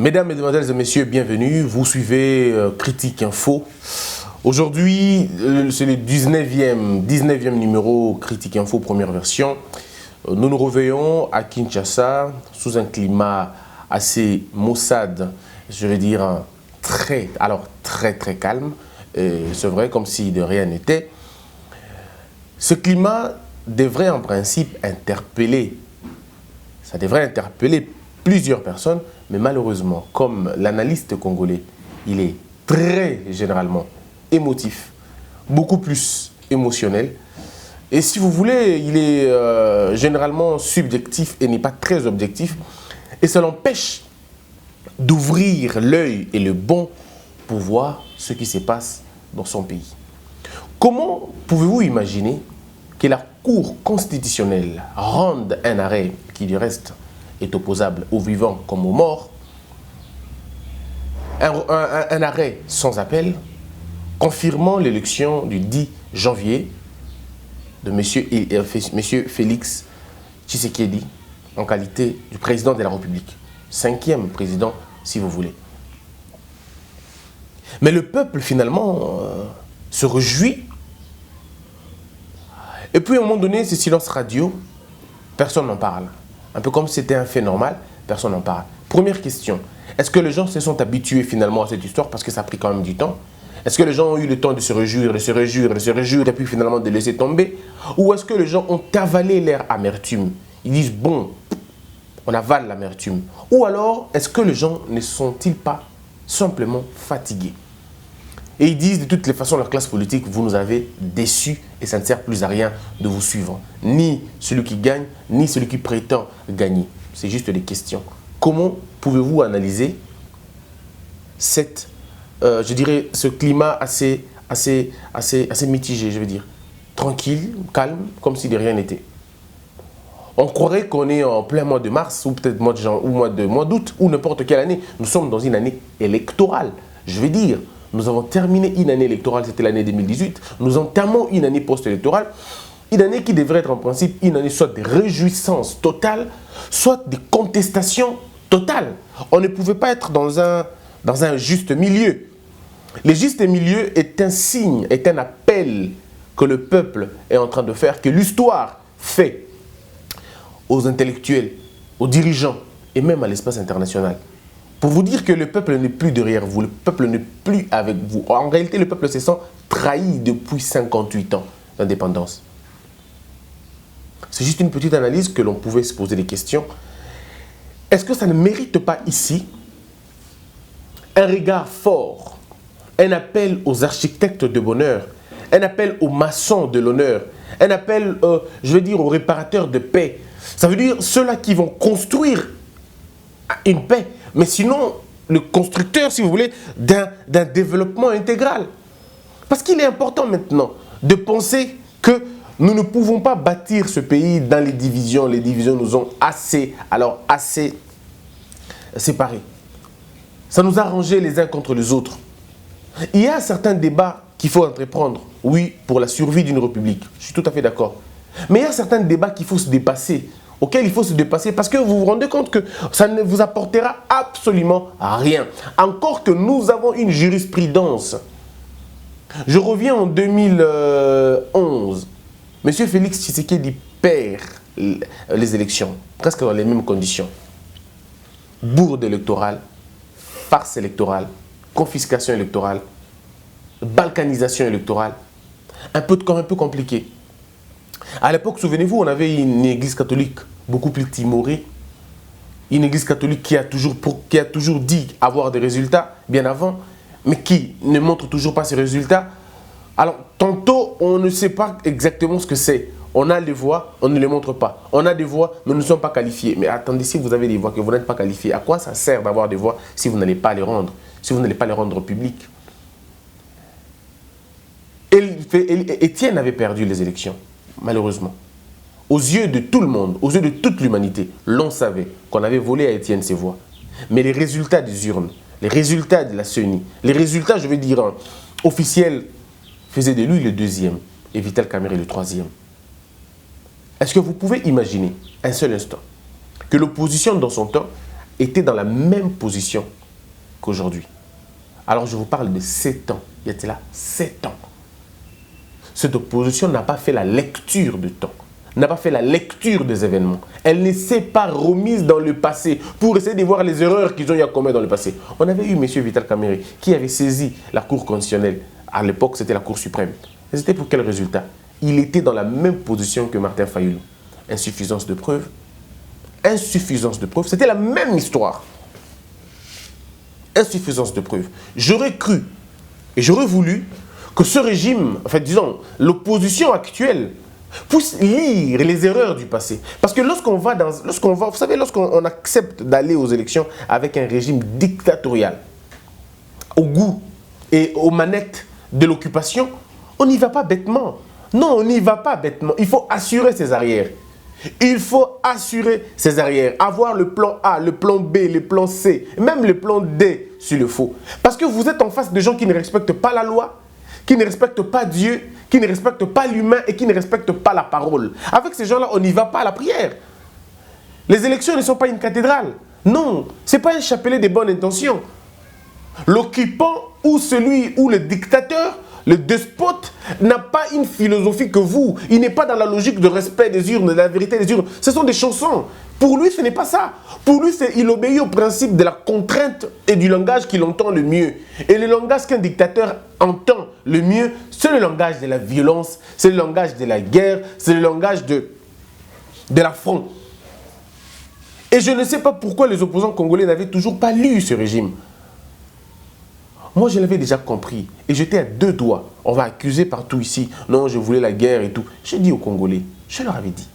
Mesdames, Mesdemoiselles et Messieurs, bienvenue. Vous suivez Critique Info. Aujourd'hui, c'est le 19e numéro Critique Info, première version. Nous nous réveillons à Kinshasa sous un climat assez maussade, je vais dire très calme. C'est vrai, comme si de rien n'était. Ce climat devrait en principe interpeller. Ça devrait interpeller plusieurs personnes, mais malheureusement, comme l'analyste congolais, il est très généralement émotif, beaucoup plus émotionnel. Et si vous voulez, il est généralement subjectif et n'est pas très objectif. Et ça l'empêche d'ouvrir l'œil et le bon pour voir ce qui se passe dans son pays. Comment pouvez-vous imaginer que la Cour constitutionnelle rende un arrêt qui du reste est opposable aux vivants comme aux morts, un arrêt sans appel, confirmant l'élection du 10 janvier de M. Félix Tshisekedi en qualité du président de la République, 5e président si vous voulez. Mais le peuple finalement se réjouit. Et puis à un moment donné, ce silence radio, personne n'en parle. Un peu comme si c'était un fait normal, personne n'en parle. Première question, est-ce que les gens se sont habitués finalement à cette histoire parce que ça a pris quand même du temps? Est-ce que les gens ont eu le temps de se réjouir, et puis finalement de laisser tomber? Ou est-ce que les gens ont avalé leur amertume? Ils disent, bon, on avale l'amertume. Ou alors, est-ce que les gens ne sont-ils pas simplement fatigués? Et ils disent de toutes les façons, la classe politique, vous nous avez déçus et ça ne sert plus à rien de vous suivre. Ni celui qui gagne, ni celui qui prétend gagner. C'est juste des questions. Comment pouvez-vous analyser cette, je dirais, ce climat assez mitigé, je veux dire, tranquille, calme, comme si de rien n'était? On croirait qu'on est en plein mois de mars, ou peut-être mois d'août, ou n'importe quelle année. Nous sommes dans une année électorale, je veux dire. Nous avons terminé une année électorale, c'était l'année 2018. Nous entamons une année post-électorale. Une année qui devrait être en principe une année soit de réjouissance totale, soit de contestation totale. On ne pouvait pas être dans un juste milieu. Le juste milieu est un signe, est un appel que le peuple est en train de faire, que l'histoire fait aux intellectuels, aux dirigeants et même à l'espace international. Pour vous dire que le peuple n'est plus derrière vous, le peuple n'est plus avec vous. En réalité, le peuple se sent trahi depuis 58 ans d'indépendance. C'est juste une petite analyse que l'on pouvait se poser des questions. Est-ce que ça ne mérite pas ici un regard fort, un appel aux architectes de bonheur, un appel aux maçons de l'honneur, un appel, je veux dire, aux réparateurs de paix? Ça veut dire ceux-là qui vont construire une paix, mais sinon, le constructeur, si vous voulez, d'un développement intégral. Parce qu'il est important maintenant de penser que nous ne pouvons pas bâtir ce pays dans les divisions. Les divisions nous ont assez séparés. Ça nous a rangés les uns contre les autres. Il y a certains débats qu'il faut entreprendre, oui, pour la survie d'une république. Je suis tout à fait d'accord. Mais il y a certains débats qu'il faut se dépasser, auquel il faut se dépasser parce que vous vous rendez compte que ça ne vous apportera absolument rien. Encore que nous avons une jurisprudence. Je reviens en 2011. Monsieur Félix Tshisekedi perd les élections, presque dans les mêmes conditions. Bourde électorale, farce électorale, confiscation électorale, balkanisation électorale, un peu compliqué. À l'époque, souvenez-vous, on avait une église catholique beaucoup plus timorée. Une église catholique qui a toujours dit avoir des résultats bien avant, mais qui ne montre toujours pas ces résultats. Alors, tantôt, on ne sait pas exactement ce que c'est. On a des voix, on ne les montre pas. On a des voix, mais nous ne sommes pas qualifiés. Mais attendez, si vous avez des voix que vous n'êtes pas qualifiés, à quoi ça sert d'avoir des voix si vous n'allez pas les rendre, si vous n'allez pas les rendre publiques? Étienne avait perdu les élections. Malheureusement, aux yeux de tout le monde, aux yeux de toute l'humanité, l'on savait qu'on avait volé à Étienne ses voix. Mais les résultats des urnes, les résultats de la CENI, les résultats, je veux dire, officiels, faisaient de lui le 2e et Vital Kamerhe le 3e. Est-ce que vous pouvez imaginer un seul instant que l'opposition dans son temps était dans la même position qu'aujourd'hui. Alors je vous parle de 7 ans. Il y a là 7 ans. Cette opposition n'a pas fait la lecture du temps, n'a pas fait la lecture des événements. Elle ne s'est pas remise dans le passé pour essayer de voir les erreurs qu'ils ont eu à commettre dans le passé. On avait eu M. Vital Kamerhe qui avait saisi la Cour constitutionnelle. À l'époque, c'était la Cour suprême. Et c'était pour quel résultat? Il était dans la même position que Martin Fayulu. Insuffisance de preuves. Insuffisance de preuves. C'était la même histoire. Insuffisance de preuves. J'aurais cru et j'aurais voulu que ce régime, en fait, disons, l'opposition actuelle, puisse lire les erreurs du passé. Parce que lorsqu'on va, vous savez, lorsqu'on accepte d'aller aux élections avec un régime dictatorial, au goût et aux manettes de l'occupation, on n'y va pas bêtement. Non, on n'y va pas bêtement. Il faut assurer ses arrières. Il faut assurer ses arrières, avoir le plan A, le plan B, le plan C, même le plan D s'il le faut. Parce que vous êtes en face de gens qui ne respectent pas la loi, qui ne respectent pas Dieu, qui ne respectent pas l'humain et qui ne respectent pas la parole. Avec ces gens-là, on n'y va pas à la prière. Les élections ne sont pas une cathédrale. Non, ce n'est pas un chapelet de bonnes intentions. L'occupant ou celui ou le dictateur, le despote, n'a pas une philosophie que vous. Il n'est pas dans la logique de respect des urnes, de la vérité des urnes. Ce sont des chansons. Pour lui, ce n'est pas ça. Pour lui, il obéit au principe de la contrainte et du langage qu'il entend le mieux. Et le langage qu'un dictateur entend le mieux, c'est le langage de la violence, c'est le langage de la guerre, c'est le langage de l'affront. Et je ne sais pas pourquoi les opposants congolais n'avaient toujours pas lu ce régime. Moi, je l'avais déjà compris. Et j'étais à 2 doigts. On va accuser partout ici. Non, je voulais la guerre et tout. J'ai dit aux Congolais, je leur avais dit,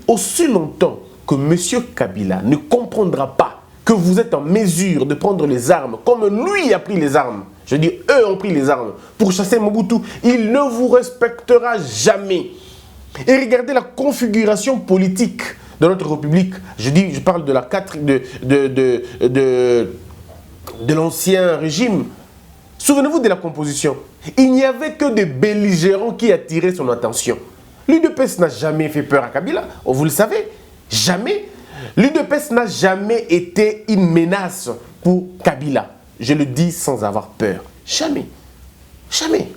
aussi longtemps que M. Kabila ne comprendra pas que vous êtes en mesure de prendre les armes, comme lui a pris les armes, je dis, eux ont pris les armes pour chasser Mobutu, il ne vous respectera jamais. Et regardez la configuration politique de notre République. Je parle de de l'ancien régime. Souvenez-vous de la composition. Il n'y avait que des belligérants qui attiraient son attention. L'UDPS n'a jamais fait peur à Kabila, vous le savez. Jamais. L'UDPS n'a jamais été une menace pour Kabila. Je le dis sans avoir peur. Jamais. Jamais.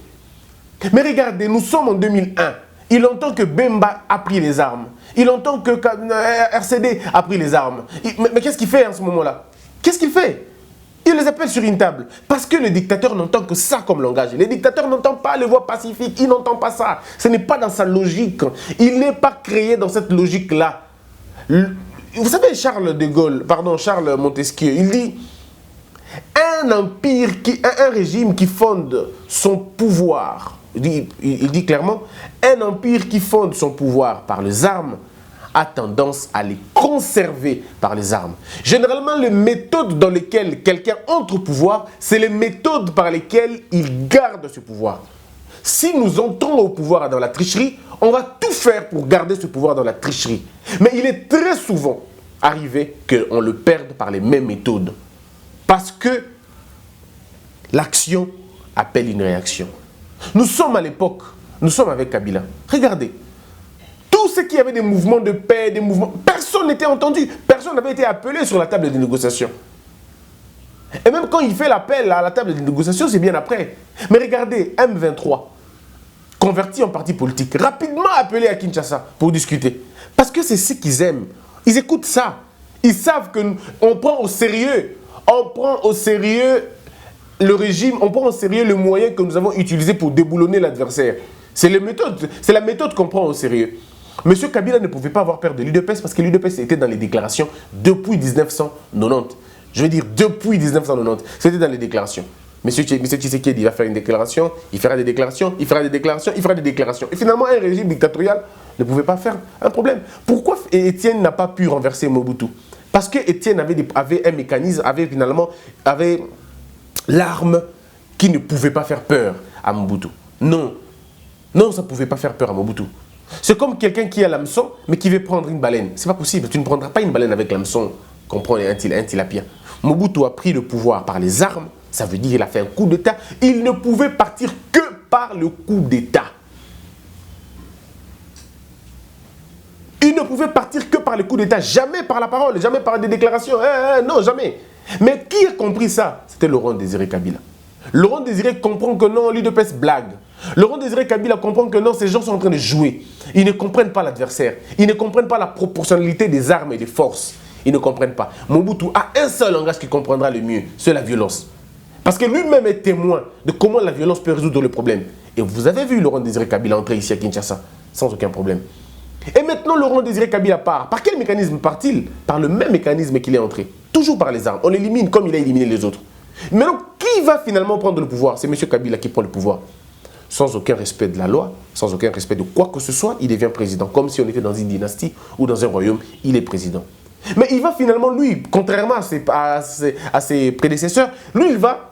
Mais regardez, nous sommes en 2001. Il entend que Bemba a pris les armes. Il entend que RCD a pris les armes. Mais qu'est-ce qu'il fait en ce moment-là? Qu'est-ce qu'il fait? Il les appelle sur une table. Parce que le dictateur n'entend que ça comme langage. Le dictateur n'entend pas les voix pacifiques. Il n'entend pas ça. Ce n'est pas dans sa logique. Il n'est pas créé dans cette logique-là. Vous savez, Charles Montesquieu, il dit un régime qui fonde son pouvoir, il dit clairement, un empire qui fonde son pouvoir par les armes a tendance à les conserver par les armes. Généralement, les méthodes dans lesquelles quelqu'un entre au pouvoir, c'est les méthodes par lesquelles il garde ce pouvoir. Si nous entrons au pouvoir dans la tricherie, on va tout faire pour garder ce pouvoir dans la tricherie. Mais il est très souvent arrivé qu'on le perde par les mêmes méthodes. Parce que l'action appelle une réaction. Nous sommes à l'époque, nous sommes avec Kabila. Regardez, tous ceux qui avaient des mouvements de paix, des mouvements, personne n'était entendu, personne n'avait été appelé sur la table de négociation. Et même quand il fait l'appel à la table de négociation, c'est bien après. Mais regardez, M23, converti en parti politique, rapidement appelé à Kinshasa pour discuter. Parce que c'est ce qu'ils aiment. Ils écoutent ça. Ils savent qu'on prend au sérieux. On prend au sérieux le régime, on prend au sérieux le moyen que nous avons utilisé pour déboulonner l'adversaire. C'est la méthode qu'on prend au sérieux. M. Kabila ne pouvait pas avoir peur de l'UDPS parce que l'UDPS était dans les déclarations depuis 1990. Je veux dire, depuis 1990, c'était dans les déclarations. M. Tshisekedi va faire une déclaration, il fera des déclarations, il fera des déclarations, il fera des déclarations. Et finalement, un régime dictatorial ne pouvait pas faire un problème. Pourquoi Étienne n'a pas pu renverser Mobutu? Parce que Étienne avait un mécanisme, avait l'arme qui ne pouvait pas faire peur à Mobutu. Non, non, ça ne pouvait pas faire peur à Mobutu. C'est comme quelqu'un qui a l'hameçon, mais qui veut prendre une baleine. C'est pas possible, tu ne prendras pas une baleine avec l'hameçon qu'on prend un tilapia. Mobutu a pris le pouvoir par les armes, ça veut dire qu'il a fait un coup d'État. Il ne pouvait partir que par le coup d'État. Il Il ne pouvait partir que par les coups d'État, jamais par la parole, jamais par des déclarations. Non, jamais. Mais qui a compris ça? C'était Laurent Désiré Kabila. Laurent Désiré comprend que non, l'UDPS blague. Laurent Désiré Kabila comprend que non, ces gens sont en train de jouer. Ils ne comprennent pas l'adversaire. Ils ne comprennent pas la proportionnalité des armes et des forces. Ils ne comprennent pas. Mobutu a un seul langage qui comprendra le mieux, c'est la violence. Parce que lui-même est témoin de comment la violence peut résoudre le problème. Et vous avez vu Laurent Désiré Kabila entrer ici à Kinshasa, sans aucun problème. Et maintenant, Laurent Désiré Kabila part. Par quel mécanisme part-il? Par le même mécanisme qu'il est entré. Toujours par les armes. On l'élimine comme il a éliminé les autres. Maintenant, qui va finalement prendre le pouvoir? C'est M. Kabila qui prend le pouvoir. Sans aucun respect de la loi, sans aucun respect de quoi que ce soit, il devient président. Comme si on était dans une dynastie ou dans un royaume, il est président. Mais il va finalement, lui, contrairement à ses prédécesseurs, lui, il va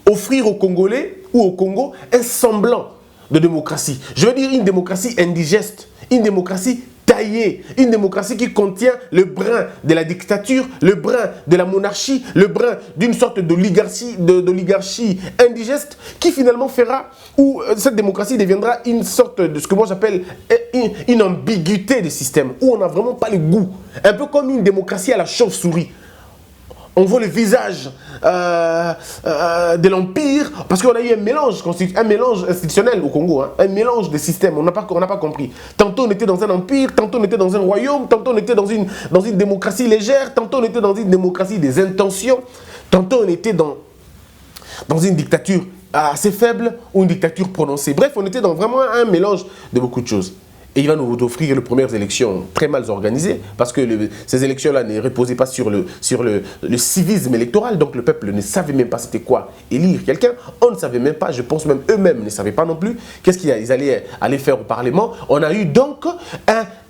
offrir aux Congolais ou au Congo un semblant de démocratie. Je veux dire une démocratie indigeste, une démocratie taillée, une démocratie qui contient le brin de la dictature, le brin de la monarchie, le brin d'une sorte d'oligarchie indigeste qui finalement fera, où cette démocratie deviendra une sorte de ce que moi j'appelle une ambiguïté de système, où on n'a vraiment pas le goût. Un peu comme une démocratie à la chauve-souris. On voit le visage de l'Empire, parce qu'on a eu un mélange institutionnel au Congo, hein, un mélange de systèmes, on n'a pas compris. Tantôt on était dans un empire, tantôt on était dans un royaume, tantôt on était dans une démocratie légère, tantôt on était dans une démocratie des intentions, tantôt on était dans une dictature assez faible ou une dictature prononcée. Bref, on était dans vraiment un mélange de beaucoup de choses. Et il va nous offrir les premières élections très mal organisées, parce que ces élections-là ne reposaient pas sur le civisme électoral, donc le peuple ne savait même pas c'était quoi élire quelqu'un, on ne savait même pas, je pense même eux-mêmes ne savaient pas non plus qu'est-ce qu'ils allaient aller faire au Parlement. On a eu donc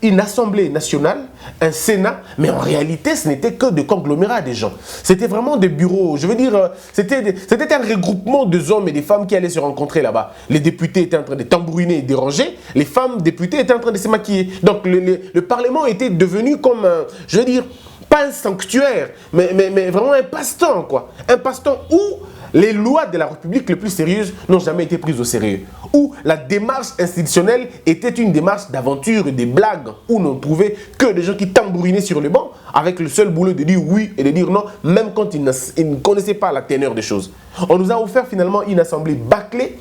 une Assemblée nationale, un Sénat, mais en réalité ce n'était que des conglomérats des gens. C'était vraiment des bureaux, je veux dire, c'était un regroupement de hommes et des femmes qui allaient se rencontrer là-bas. Les députés étaient en train de tambouriner et déranger, les femmes députées étaient en train de se maquiller. Donc le Parlement était devenu comme, je veux dire, pas un sanctuaire, mais vraiment un passe-temps, quoi. Un passe-temps où les lois de la République les plus sérieuses n'ont jamais été prises au sérieux. Où la démarche institutionnelle était une démarche d'aventure et des blagues, où l'on ne trouvait que des gens qui tambourinaient sur le banc, avec le seul boulot de dire oui et de dire non, même quand ils ne connaissaient pas la teneur des choses. On nous a offert finalement une assemblée bâclée,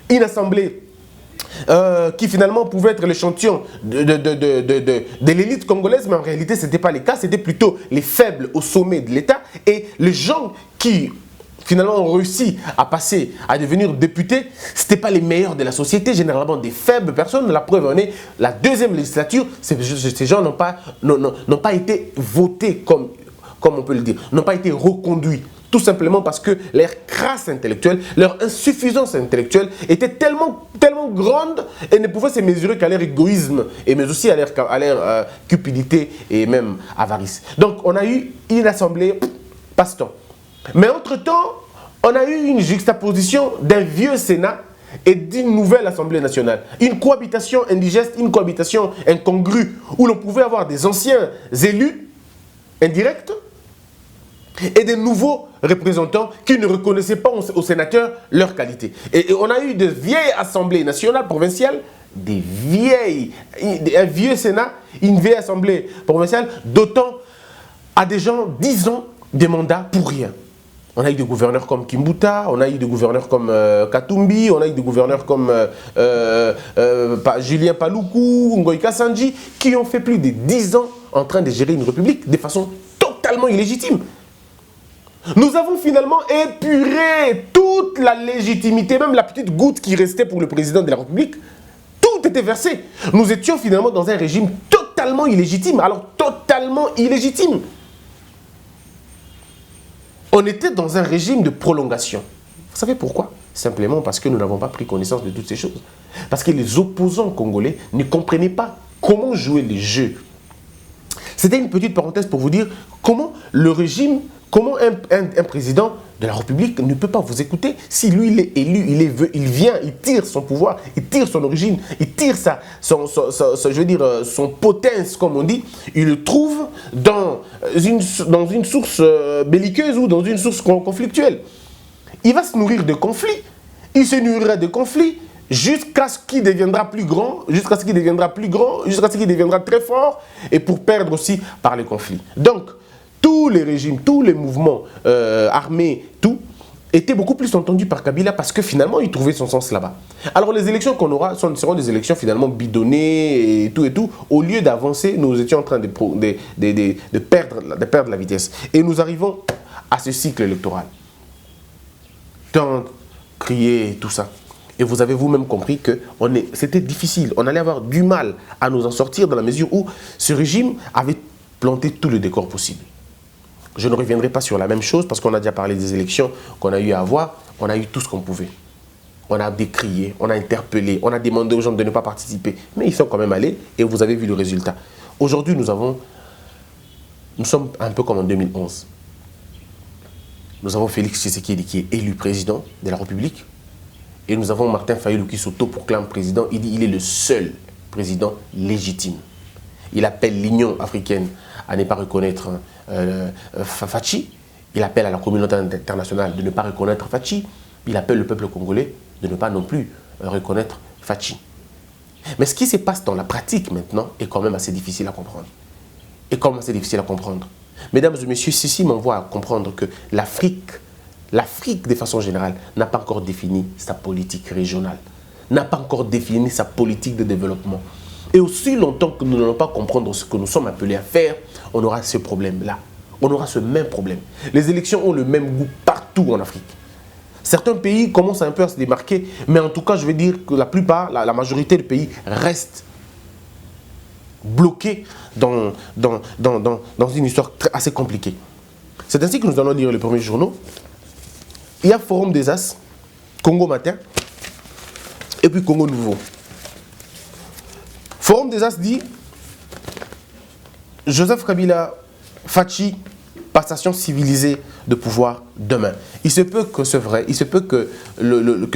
une assemblée qui finalement pouvait être l'échantillon de l'élite congolaise, mais en réalité ce n'était pas le cas, c'était plutôt les faibles au sommet de l'État et les gens qui finalement ont réussi à passer, à devenir députés, ce n'étaient pas les meilleurs de la société, généralement des faibles personnes. La preuve en est, la deuxième législature, ces gens n'ont pas été votés comme on peut le dire, n'ont pas été reconduits. Tout simplement parce que leur crasse intellectuelle, leur insuffisance intellectuelle était tellement grande et ne pouvait se mesurer qu'à leur égoïsme, mais aussi à leur cupidité et même avarice. Donc on a eu une assemblée passe-temps. Mais entre-temps, on a eu une juxtaposition d'un vieux Sénat et d'une nouvelle Assemblée nationale. Une cohabitation indigeste, une cohabitation incongrue, où l'on pouvait avoir des anciens élus indirects et des nouveaux représentants qui ne reconnaissaient pas aux sénateurs leur qualité. Et on a eu de vieilles assemblées nationales, provinciales, un vieux Sénat, une vieille assemblée provinciale, dotant à des gens 10 ans de mandat pour rien. On a eu des gouverneurs comme Kimbuta, on a eu des gouverneurs comme Katumbi, on a eu des gouverneurs comme Julien Paluku, Ngoï Kassanji, qui ont fait plus de 10 ans en train de gérer une république de façon totalement illégitime. Nous avons finalement épuré toute la légitimité, même la petite goutte qui restait pour le président de la République. Tout était versé. Nous étions finalement dans un régime totalement illégitime. Alors, totalement illégitime. On était dans un régime de prolongation. Vous savez pourquoi? Simplement parce que nous n'avons pas pris connaissance de toutes ces choses. Parce que les opposants congolais ne comprenaient pas comment jouer les jeux. C'était une petite parenthèse pour vous dire comment le régime, comment un président de la République ne peut pas vous écouter si lui il est élu, il vient, il tire son pouvoir, il tire son origine, il tire son potence, comme on dit, il le trouve dans une source belliqueuse ou dans une source conflictuelle. Il va se nourrir de conflits, il se nourrira de conflits, jusqu'à ce qu'il deviendra plus grand, jusqu'à ce qu'il deviendra plus grand, jusqu'à ce qu'il deviendra très fort, et pour perdre aussi par les conflits. Donc, tous les régimes, tous les mouvements armés, tout, étaient beaucoup plus entendus par Kabila parce que finalement, il trouvait son sens là-bas. Alors, les élections qu'on aura seront des élections finalement bidonnées et tout. Au lieu d'avancer, nous étions en train de perdre la vitesse. Et nous arrivons à ce cycle électoral. Tant crier, tout ça. Et vous avez vous-même compris que c'était difficile. On allait avoir du mal à nous en sortir dans la mesure où ce régime avait planté tout le décor possible. Je ne reviendrai pas sur la même chose parce qu'on a déjà parlé des élections qu'on a eu à avoir. On a eu tout ce qu'on pouvait. On a décrié, on a interpellé, on a demandé aux gens de ne pas participer. Mais ils sont quand même allés et vous avez vu le résultat. Aujourd'hui, nous sommes un peu comme en 2011. Nous avons Félix Tshisekedi qui est élu président de la République. Et nous avons Martin Fayulu qui s'autoproclame président. Il dit qu'il est le seul président légitime. Il appelle l'Union africaine à ne pas reconnaître Fachi. Il appelle à la communauté internationale de ne pas reconnaître Fachi. Il appelle le peuple congolais de ne pas non plus reconnaître Fachi. Mais ce qui se passe dans la pratique maintenant est quand même assez difficile à comprendre. Mesdames et messieurs, ceci m'envoie à comprendre que l'Afrique, de façon générale, n'a pas encore défini sa politique régionale, n'a pas encore défini sa politique de développement. Et aussi longtemps que nous n'allons pas comprendre ce que nous sommes appelés à faire, on aura ce problème-là. On aura ce même problème. Les élections ont le même goût partout en Afrique. Certains pays commencent un peu à se démarquer, mais en tout cas, je vais dire que la plupart, la majorité des pays restent bloqués dans une histoire assez compliquée. C'est ainsi que nous allons lire les premiers journaux. Il y a Forum des As, Congo Matin, et puis Congo Nouveau. Forum des As dit Joseph Kabila, Fachi, passation civilisée de pouvoir demain. Il se peut que c'est vrai, il se peut que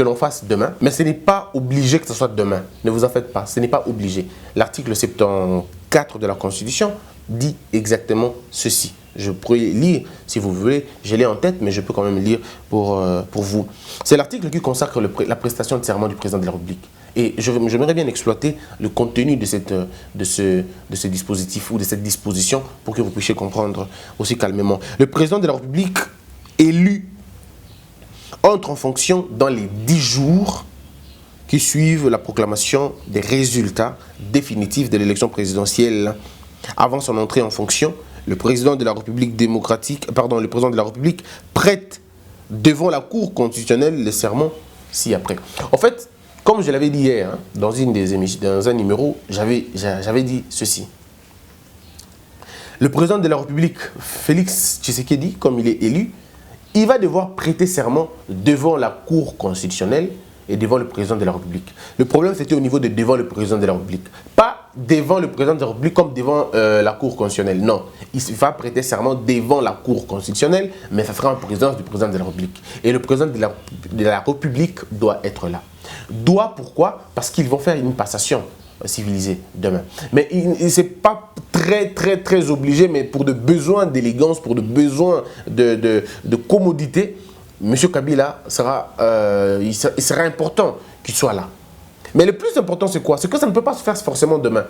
l'on fasse demain, mais ce n'est pas obligé que ce soit demain. Ne vous en faites pas, ce n'est pas obligé. L'article 74 de la Constitution dit exactement ceci. Je pourrais lire, si vous voulez, je l'ai en tête, mais je peux quand même lire pour vous. C'est l'article qui consacre la prestation de serment du président de la République. Et j'aimerais bien exploiter le contenu de ce dispositif ou de cette disposition pour que vous puissiez comprendre aussi calmement. Le président de la République élu entre en fonction dans les 10 jours qui suivent la proclamation des résultats définitifs de l'élection présidentielle. Avant son entrée en fonction, le président de la République prête devant la Cour constitutionnelle le serment ci-après. En fait, comme je l'avais dit hier, dans un numéro, j'avais dit ceci. Le président de la République, Félix Tshisekedi, comme il est élu, il va devoir prêter serment devant la Cour constitutionnelle et devant le président de la République. Le problème, c'était au niveau de devant le président de la République. Pas devant le président de la République comme devant la Cour constitutionnelle. Non, il va prêter serment devant la Cour constitutionnelle, mais ça sera en présence du président de la République. Et le président de la République doit être là. Doit, pourquoi? Parce qu'ils vont faire une passation civilisée demain. Mais c'est pas très obligé, mais pour des besoins d'élégance, pour des besoins de commodité, M. Kabila il sera important qu'il soit là. Mais le plus important, c'est quoi? C'est que ça ne peut pas se faire forcément demain.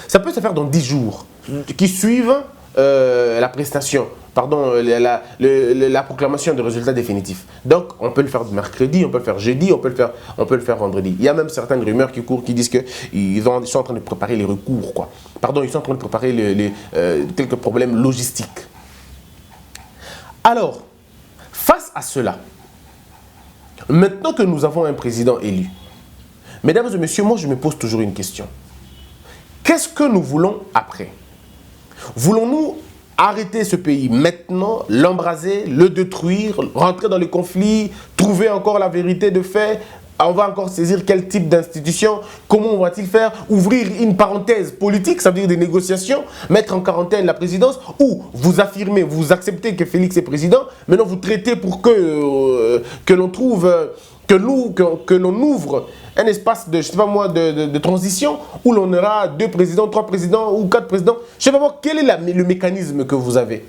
Ça peut se faire dans 10 jours qui suivent la prestation, la proclamation de résultats définitifs. Donc, on peut le faire mercredi, on peut le faire jeudi, on peut le faire vendredi. Il y a même certaines rumeurs qui courent qui disent qu'ils sont en train de préparer les recours, quoi. Pardon, ils sont en train de préparer quelques problèmes logistiques. Alors, face à cela, maintenant que nous avons un président élu, mesdames et messieurs, moi je me pose toujours une question. Qu'est-ce que nous voulons après? Voulons-nous arrêter ce pays maintenant, l'embraser, le détruire, rentrer dans les conflits, trouver encore la vérité de fait? On va encore saisir quel type d'institution? Comment va-t-il faire? Ouvrir une parenthèse politique, ça veut dire des négociations, mettre en quarantaine la présidence, ou vous affirmez, vous acceptez que Félix est président, maintenant vous traitez pour que l'on trouve, que l'on ouvre un espace de, je sais pas moi, de transition où l'on aura 2 présidents, 3 présidents ou 4 présidents. Je sais pas moi, quel est le mécanisme que vous avez?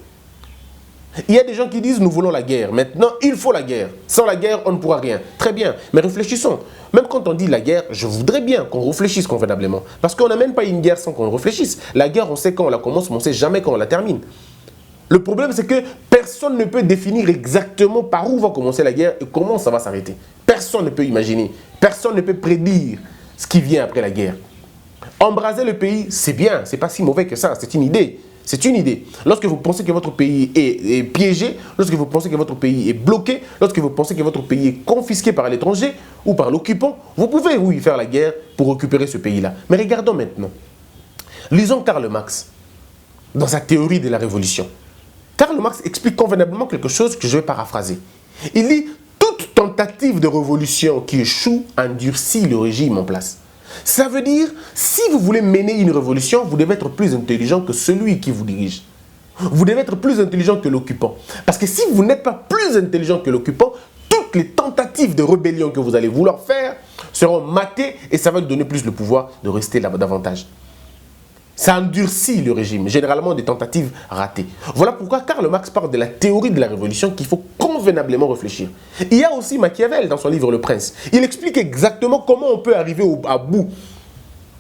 Il y a des gens qui disent nous voulons la guerre. Maintenant, il faut la guerre. Sans la guerre, on ne pourra rien. Très bien, mais réfléchissons. Même quand on dit la guerre, je voudrais bien qu'on réfléchisse convenablement. Parce qu'on n'amène pas une guerre sans qu'on réfléchisse. La guerre, on sait quand on la commence, mais on ne sait jamais quand on la termine. Le problème, c'est que personne ne peut définir exactement par où va commencer la guerre et comment ça va s'arrêter. Personne ne peut imaginer. Personne ne peut prédire ce qui vient après la guerre. Embraser le pays, c'est bien. C'est pas si mauvais que ça. C'est une idée. C'est une idée. Lorsque vous pensez que votre pays est piégé, lorsque vous pensez que votre pays est bloqué, lorsque vous pensez que votre pays est confisqué par l'étranger ou par l'occupant, vous pouvez, oui, faire la guerre pour récupérer ce pays-là. Mais regardons maintenant. Lisons Karl Marx dans sa théorie de la révolution. Karl Marx explique convenablement quelque chose que je vais paraphraser. Il dit « Toute tentative de révolution qui échoue endurcit le régime en place ». Ça veut dire, si vous voulez mener une révolution, vous devez être plus intelligent que celui qui vous dirige. Vous devez être plus intelligent que l'occupant. Parce que si vous n'êtes pas plus intelligent que l'occupant, toutes les tentatives de rébellion que vous allez vouloir faire seront matées et ça va lui donner plus le pouvoir de rester là davantage. Ça endurcit le régime, généralement des tentatives ratées. Voilà pourquoi Karl Marx parle de la théorie de la révolution qu'il faut convenablement réfléchir. Il y a aussi Machiavel dans son livre Le Prince. Il explique exactement comment on peut arriver à bout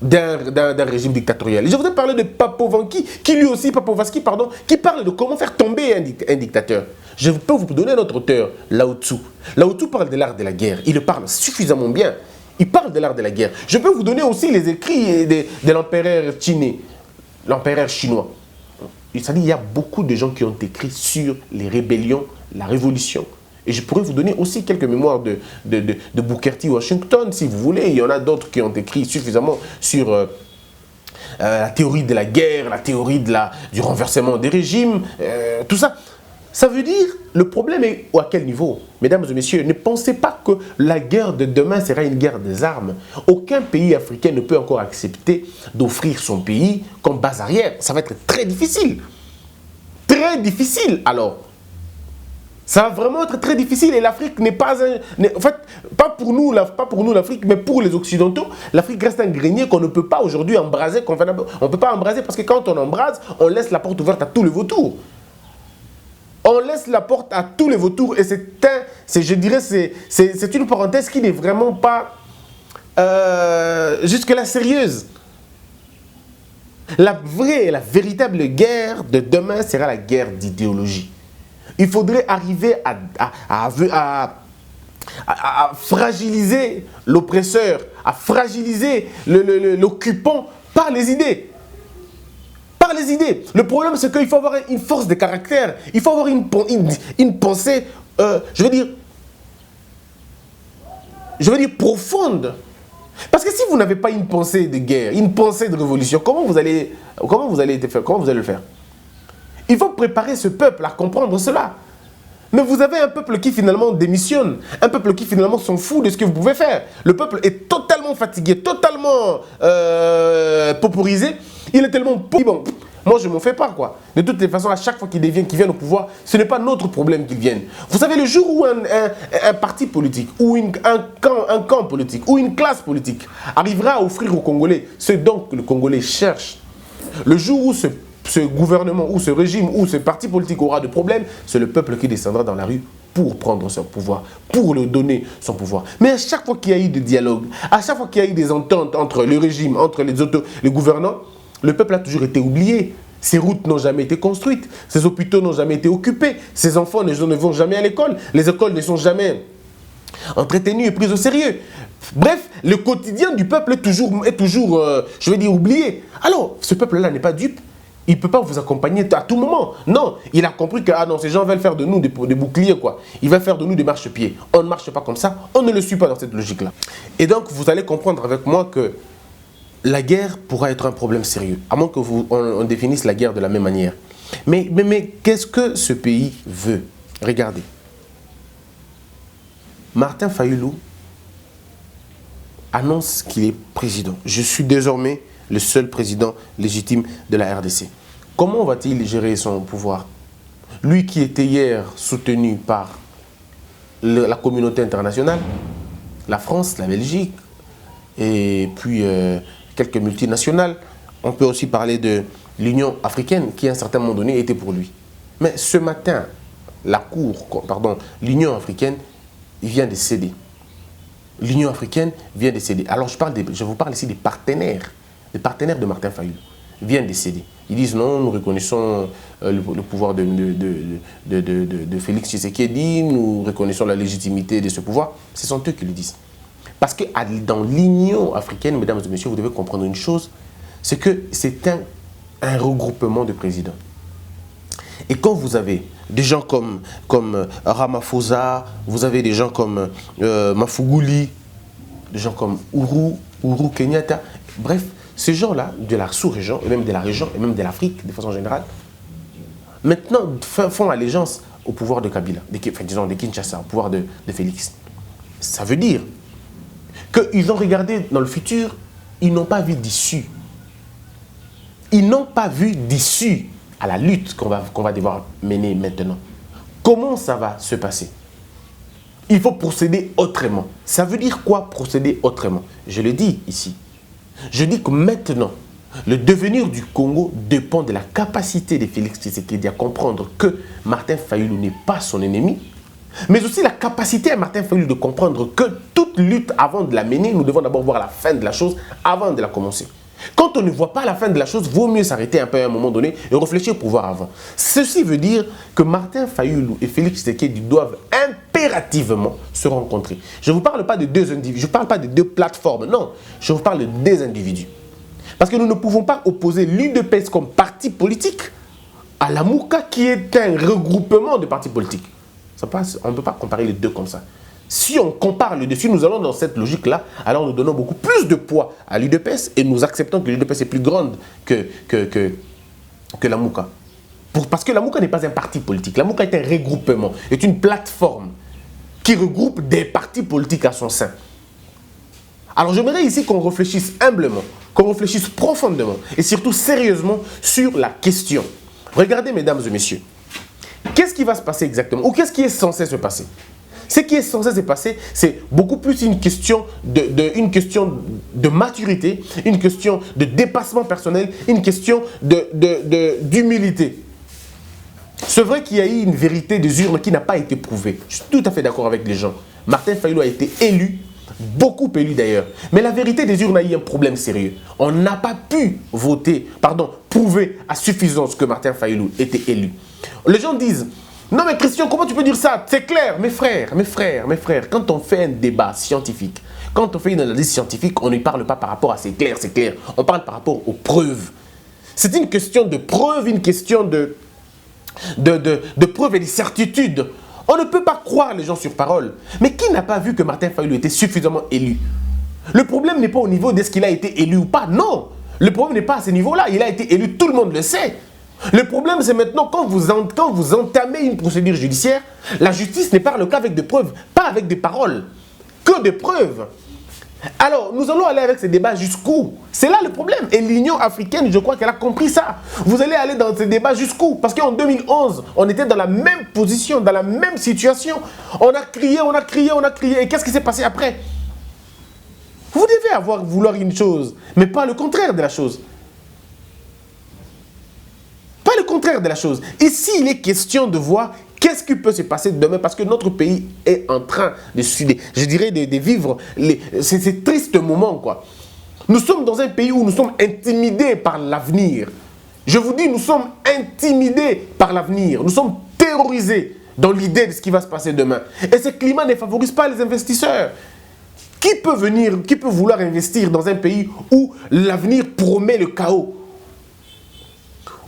d'un régime dictatorial. Et je voudrais parler de Papovanski, qui parle de comment faire tomber un dictateur. Je peux vous donner un autre auteur, Lao Tzu. Lao Tzu parle de l'art de la guerre. Il le parle suffisamment bien. Il parle de l'art de la guerre. Je peux vous donner aussi les écrits de l'empereur chinois. C'est-à-dire, il y a beaucoup de gens qui ont écrit sur les rébellions, la révolution. Et je pourrais vous donner aussi quelques mémoires de Booker T. Washington, si vous voulez. Il y en a d'autres qui ont écrit suffisamment sur la théorie de la guerre, la théorie du renversement des régimes, tout ça. Ça veut dire, le problème est à quel niveau? Mesdames et messieurs, ne pensez pas que la guerre de demain sera une guerre des armes. Aucun pays africain ne peut encore accepter d'offrir son pays comme base arrière. Ça va être très difficile. Très difficile, alors. Ça va vraiment être très difficile et l'Afrique n'est pas un... En fait, pas pour nous l'Afrique, mais pour les Occidentaux, l'Afrique reste un grenier qu'on ne peut pas aujourd'hui embraser. On ne peut pas embraser parce que quand on embrase, on laisse la porte ouverte à tous les vautours. On laisse la porte à tous les vautours et je dirais, c'est une parenthèse qui n'est vraiment pas jusque-là sérieuse. La vraie et la véritable guerre de demain sera la guerre d'idéologie. Il faudrait arriver à fragiliser l'oppresseur, à fragiliser l'occupant par les idées. Par les idées. Le problème, c'est qu'il faut avoir une force de caractère. Il faut avoir une pensée, je veux dire profonde. Parce que si vous n'avez pas une pensée de guerre, une pensée de révolution, comment vous allez le faire? Il faut préparer ce peuple à comprendre cela. Mais vous avez un peuple qui finalement démissionne, un peuple qui finalement s'en fout de ce que vous pouvez faire. Le peuple est totalement fatigué, totalement pauperisé. Il est tellement bon. Moi, je m'en fais pas, quoi. De toutes les façons, à chaque fois qu'ils viennent au pouvoir, ce n'est pas notre problème qu'ils viennent. Vous savez, le jour où un parti politique, ou un camp politique, ou une classe politique arrivera à offrir aux Congolais ce dont le Congolais cherche, le jour où ce gouvernement, ou ce régime, ou ce parti politique aura des problèmes, c'est le peuple qui descendra dans la rue pour prendre son pouvoir, pour lui donner son pouvoir. Mais à chaque fois qu'il y a eu des dialogues, à chaque fois qu'il y a eu des ententes entre le régime, entre les gouvernants, le peuple a toujours été oublié. Ces routes n'ont jamais été construites, ces hôpitaux n'ont jamais été occupés, ces enfants ne vont jamais à l'école, les écoles ne sont jamais entretenues et prises au sérieux. Bref, le quotidien du peuple est toujours je vais dire, oublié. Alors, ce peuple-là n'est pas dupe. Il ne peut pas vous accompagner à tout moment. Non, il a compris que ces gens veulent faire de nous des boucliers, quoi. Ils veulent faire de nous des marchepieds. On ne marche pas comme ça, on ne le suit pas dans cette logique-là. Et donc, vous allez comprendre avec moi que la guerre pourra être un problème sérieux, à moins que on définisse la guerre de la même manière. Mais qu'est-ce que ce pays veut? Regardez. Martin Fayulu annonce qu'il est président. Je suis désormais le seul président légitime de la RDC. Comment va-t-il gérer son pouvoir? Lui qui était hier soutenu par la communauté internationale, la France, la Belgique, et puis quelques multinationales. On peut aussi parler de l'Union africaine qui à un certain moment donné était pour lui. Mais ce matin, l'Union africaine vient de céder. L'Union africaine vient de céder. Alors je vous parle ici des partenaires de Martin Fayulu viennent de céder. Ils disent non, nous reconnaissons le pouvoir de Félix Tshisekedi, nous reconnaissons la légitimité de ce pouvoir. Ce sont eux qui le disent. Parce que dans l'Union africaine, mesdames et messieurs, vous devez comprendre une chose, c'est que c'est un regroupement de présidents. Et quand vous avez des gens comme Ramaphosa, vous avez des gens comme Mafuguli, des gens comme Uhuru Kenyatta, bref, ces gens-là, de la sous-région, et même de la région, et même de l'Afrique, de façon générale, maintenant font allégeance au pouvoir de Kabila, disons de Kinshasa, au pouvoir de Félix. Ça veut dire qu'ils ont regardé dans le futur, ils n'ont pas vu d'issue. Ils n'ont pas vu d'issue à la lutte qu'on va devoir mener maintenant. Comment ça va se passer? Il faut procéder autrement. Ça veut dire quoi procéder autrement? Je le dis ici. Je dis que maintenant, le devenir du Congo dépend de la capacité de Félix Tshisekedi à comprendre que Martin Fayulu n'est pas son ennemi, mais aussi la capacité à Martin Fayulu de comprendre que toute lutte, avant de la mener, nous devons d'abord voir la fin de la chose avant de la commencer. Quand on ne voit pas la fin de la chose, vaut mieux s'arrêter un peu à un moment donné et réfléchir pour voir avant. Ceci veut dire que Martin Fayulu et Félix Tshisekedi doivent impérativement se rencontrer. Je ne vous parle pas de deux individus, je ne parle pas de deux plateformes, non. Je vous parle de des individus. Parce que nous ne pouvons pas opposer l'UDPS comme parti politique à la Mouka qui est un regroupement de partis politiques. On ne peut pas comparer les deux comme ça. Si on compare les deux, si nous allons dans cette logique-là, alors nous donnons beaucoup plus de poids à l'UDPS et nous acceptons que l'UDPS est plus grande que la Mouka. Parce que la Mouka n'est pas un parti politique. La Mouka est un regroupement, est une plateforme qui regroupe des partis politiques à son sein. Alors j'aimerais ici qu'on réfléchisse humblement, qu'on réfléchisse profondément et surtout sérieusement sur la question. Regardez, mesdames et messieurs, qu'est-ce qui va se passer exactement? Ou qu'est-ce qui est censé se passer? Ce qui est censé se passer, c'est beaucoup plus une question de maturité, une question de dépassement personnel, une question d'humilité. C'est vrai qu'il y a eu une vérité des urnes qui n'a pas été prouvée. Je suis tout à fait d'accord avec les gens. Martin Fayulu a été élu, beaucoup élu d'ailleurs. Mais la vérité des urnes a eu un problème sérieux. On n'a pas pu prouver à suffisance que Martin Fayulu était élu. Les gens disent... Non mais Christian, comment tu peux dire ça? C'est clair, mes frères, quand on fait un débat scientifique, quand on fait une analyse scientifique, on ne parle pas par rapport à c'est clair, on parle par rapport aux preuves. C'est une question de preuve, une question de preuve et de certitude. On ne peut pas croire les gens sur parole. Mais qui n'a pas vu que Martin Fayulu était suffisamment élu? Le problème n'est pas au niveau de ce qu'il a été élu ou pas, non. Le problème n'est pas à ce niveau-là, il a été élu, tout le monde le sait. Le problème, c'est maintenant, quand vous entamez une procédure judiciaire, la justice ne parle qu'avec des preuves, pas avec des paroles. Que des preuves. Alors, nous allons aller avec ces débats jusqu'où? C'est là le problème. Et l'Union africaine, je crois qu'elle a compris ça. Vous allez aller dans ces débats jusqu'où? Parce qu'en 2011, on était dans la même position, dans la même situation. On a crié. Et qu'est-ce qui s'est passé après? Vous devez vouloir une chose, mais pas le contraire de la chose. Pas le contraire de la chose. Ici, il est question de voir qu'est-ce qui peut se passer demain parce que notre pays est en train de vivre ces tristes moments, quoi. Nous sommes dans un pays où nous sommes intimidés par l'avenir. Je vous dis, nous sommes intimidés par l'avenir. Nous sommes terrorisés dans l'idée de ce qui va se passer demain. Et ce climat ne favorise pas les investisseurs. Qui peut vouloir investir dans un pays où l'avenir promet le chaos?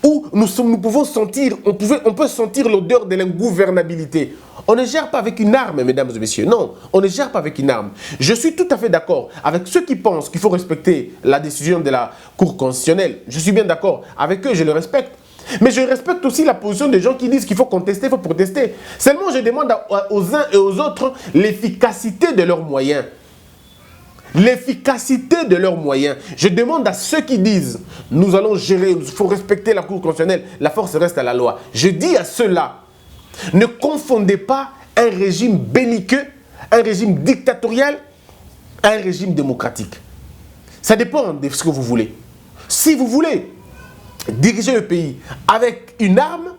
Où on peut sentir l'odeur de l'ingouvernabilité. On ne gère pas avec une arme, mesdames et messieurs. Non, on ne gère pas avec une arme. Je suis tout à fait d'accord avec ceux qui pensent qu'il faut respecter la décision de la Cour constitutionnelle. Je suis bien d'accord avec eux, je le respecte. Mais je respecte aussi la position des gens qui disent qu'il faut contester, il faut protester. Seulement, je demande aux uns et aux autres l'efficacité de leurs moyens. L'efficacité de leurs moyens. Je demande à ceux qui disent « Nous allons gérer, il faut respecter la Cour constitutionnelle, la force reste à la loi ». Je dis à ceux-là, ne confondez pas un régime belliqueux, un régime dictatorial, un régime démocratique. Ça dépend de ce que vous voulez. Si vous voulez diriger le pays avec une arme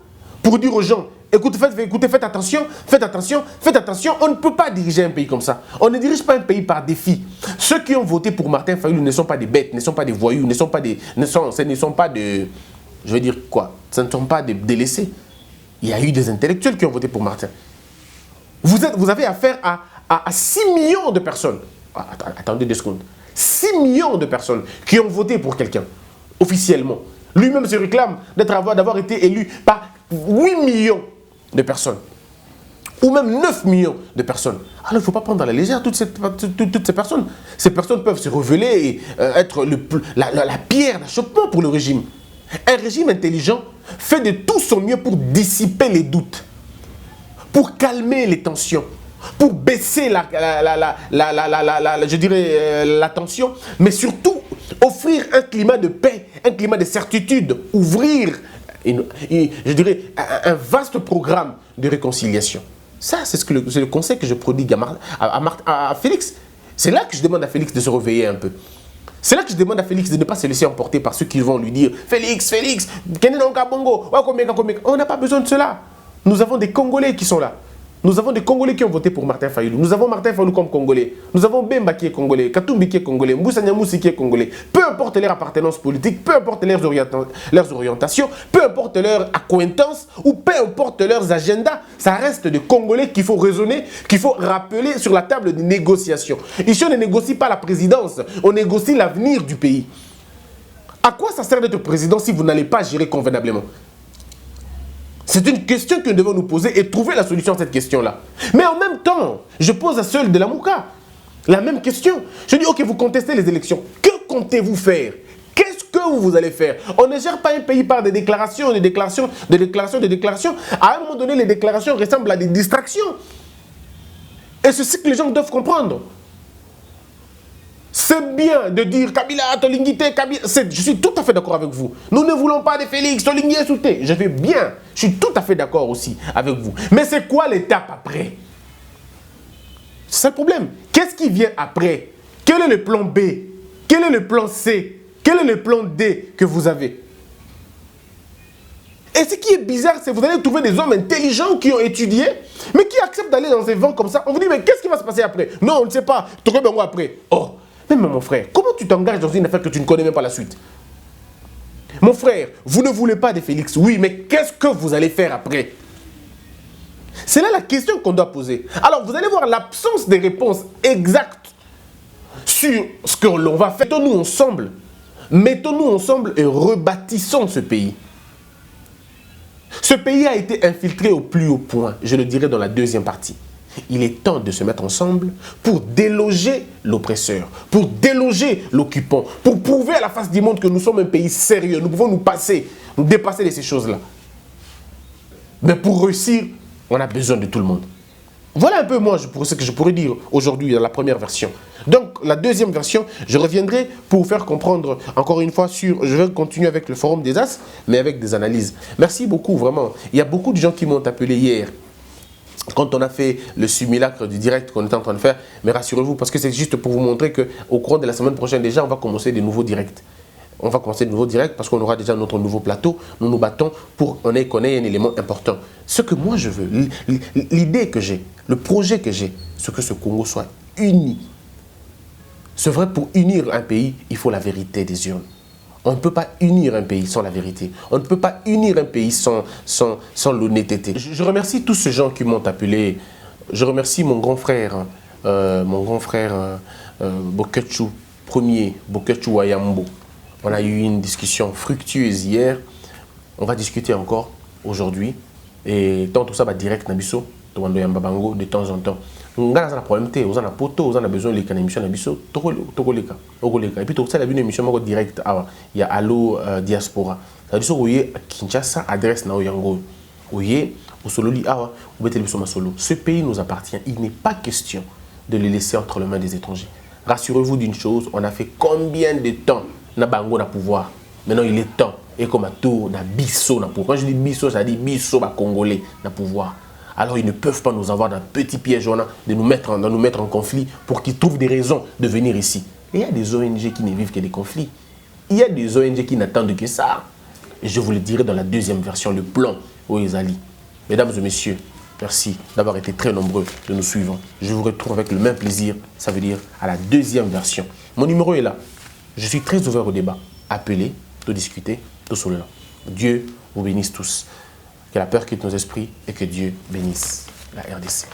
pour dire aux gens Écoutez, faites attention, faites attention, faites attention. On ne peut pas diriger un pays comme ça. On ne dirige pas un pays par défi. Ceux qui ont voté pour Martin Fayulu ne sont pas des bêtes, ne sont pas des voyous, ce ne sont pas de... Je veux dire quoi? Ce ne sont pas des délaissés. Il y a eu des intellectuels qui ont voté pour Martin. Vous avez affaire à 6 millions de personnes. Attendez 2 secondes. 6 millions de personnes qui ont voté pour quelqu'un, officiellement. Lui-même se réclame d'avoir été élu par 8 millions de personnes. Ou même 9 millions de personnes. Alors il ne faut pas prendre à la légère toutes ces personnes. Ces personnes peuvent se révéler et être la pierre d'achoppement pour le régime. Un régime intelligent fait de tout son mieux pour dissiper les doutes, pour calmer les tensions, pour baisser la tension, mais surtout offrir un climat de paix, un climat de certitude, ouvrir, je dirais, un vaste programme de réconciliation. Ça, c'est le conseil que je prodigue à Félix. C'est là que je demande à Félix de se réveiller un peu. C'est là que je demande à Félix de ne pas se laisser emporter par ceux qui vont lui dire « Félix, on n'a pas besoin de cela. Nous avons des Congolais qui sont là. Nous avons des Congolais qui ont voté pour Martin Fayulu. Nous avons Martin Fayulu comme Congolais. Nous avons Bemba qui est Congolais, Katumbi qui est Congolais, Moussa Nyamoussi qui est Congolais. Peu importe leur appartenance politique, peu importe leurs orientations, peu importe leur accointance ou peu importe leurs agendas, ça reste des Congolais qu'il faut raisonner, qu'il faut rappeler sur la table de négociation. Ici, on ne négocie pas la présidence, on négocie l'avenir du pays. À quoi ça sert d'être président si vous n'allez pas gérer convenablement? C'est une question que nous devons nous poser et trouver la solution à cette question-là. Mais en même temps, je pose à ceux de la Mouka la même question. Je dis, ok, vous contestez les élections. Que comptez-vous faire? Qu'est-ce que vous allez faire? On ne gère pas un pays par des déclarations, des déclarations. À un moment donné, les déclarations ressemblent à des distractions. Et c'est ce que les gens doivent comprendre. C'est bien de dire Kabila, Tolingité, Kabila. Je suis tout à fait d'accord avec vous. Nous ne voulons pas de Félix, Tolingité, Souté. Je vais bien. Je suis tout à fait d'accord aussi avec vous. Mais c'est quoi l'étape après? C'est ça le problème. Qu'est-ce qui vient après? Quel est le plan B? Quel est le plan C? Quel est le plan D que vous avez? Et ce qui est bizarre, c'est que vous allez trouver des hommes intelligents qui ont étudié, mais qui acceptent d'aller dans ces vents comme ça. On vous dit, mais qu'est-ce qui va se passer après? Non, on ne sait pas. Après. Oh, même mon frère, comment tu t'engages dans une affaire que tu ne connais même pas la suite? Mon frère, vous ne voulez pas de Félix, oui, mais qu'est-ce que vous allez faire après? C'est là la question qu'on doit poser. Alors, vous allez voir l'absence de réponses exactes sur ce que l'on va faire. Mettons-nous ensemble et rebâtissons ce pays. Ce pays a été infiltré au plus haut point, je le dirai dans la deuxième partie. Il est temps de se mettre ensemble pour déloger l'oppresseur, pour déloger l'occupant, pour prouver à la face du monde que nous sommes un pays sérieux. Nous pouvons nous dépasser de ces choses-là. Mais pour réussir, on a besoin de tout le monde. Voilà un peu moi ce que je pourrais dire aujourd'hui dans la première version. Donc la deuxième version, je reviendrai pour vous faire comprendre encore une fois je vais continuer avec le forum des As, mais avec des analyses. Merci beaucoup vraiment. Il y a beaucoup de gens qui m'ont appelé hier quand on a fait le simulacre du direct qu'on était en train de faire, mais rassurez-vous parce que c'est juste pour vous montrer qu'au cours de la semaine prochaine déjà on va commencer des nouveaux directs. On va commencer de nouveaux directs parce qu'on aura déjà notre nouveau plateau. Nous nous battons pour qu'on ait un élément important. Ce que moi je veux, l'idée que j'ai, le projet que j'ai, c'est que ce Congo soit uni. C'est vrai, pour unir un pays, il faut la vérité des urnes. On ne peut pas unir un pays sans la vérité. On ne peut pas unir un pays sans l'honnêteté. Je remercie tous ces gens qui m'ont appelé. Je remercie mon grand frère, Boketchou, premier, Boketchou Wayambo. On a eu une discussion fructueuse hier. On va discuter encore aujourd'hui. Et tant tout ça va direct Nabiso, de temps en temps. On a un problème, on a un poteau, on a besoin de l'émission Nabiso, et puis tout ça, il y a une émission direct. Il y a Allo Diaspora. C'est-à-dire que Kinshasa adresse na Oyango. Ce pays nous appartient. Il n'est pas question de le laisser entre les mains des étrangers. Rassurez-vous d'une chose, on a fait combien de temps na bango na pouvoir. Maintenant, il est temps. Et comme à tout, na biso na pouvoir. Quand je dis biso, ça dit biso ba congolais na pouvoir. Alors, ils ne peuvent pas nous avoir dans un petit piège de nous mettre en conflit pour qu'ils trouvent des raisons de venir ici. Et il y a des ONG qui ne vivent que des conflits. Il y a des ONG qui n'attendent que ça. Et je vous le dirai dans la deuxième version, le plan aux Ezali. Mesdames et messieurs, merci d'avoir été très nombreux de nous suivre. Je vous retrouve avec le même plaisir, ça veut dire à la deuxième version. Mon numéro est là. Je suis très ouvert au débat. Appelez, de discuter, tout sur le long. Dieu vous bénisse tous. Que la peur quitte nos esprits et que Dieu bénisse la RDC.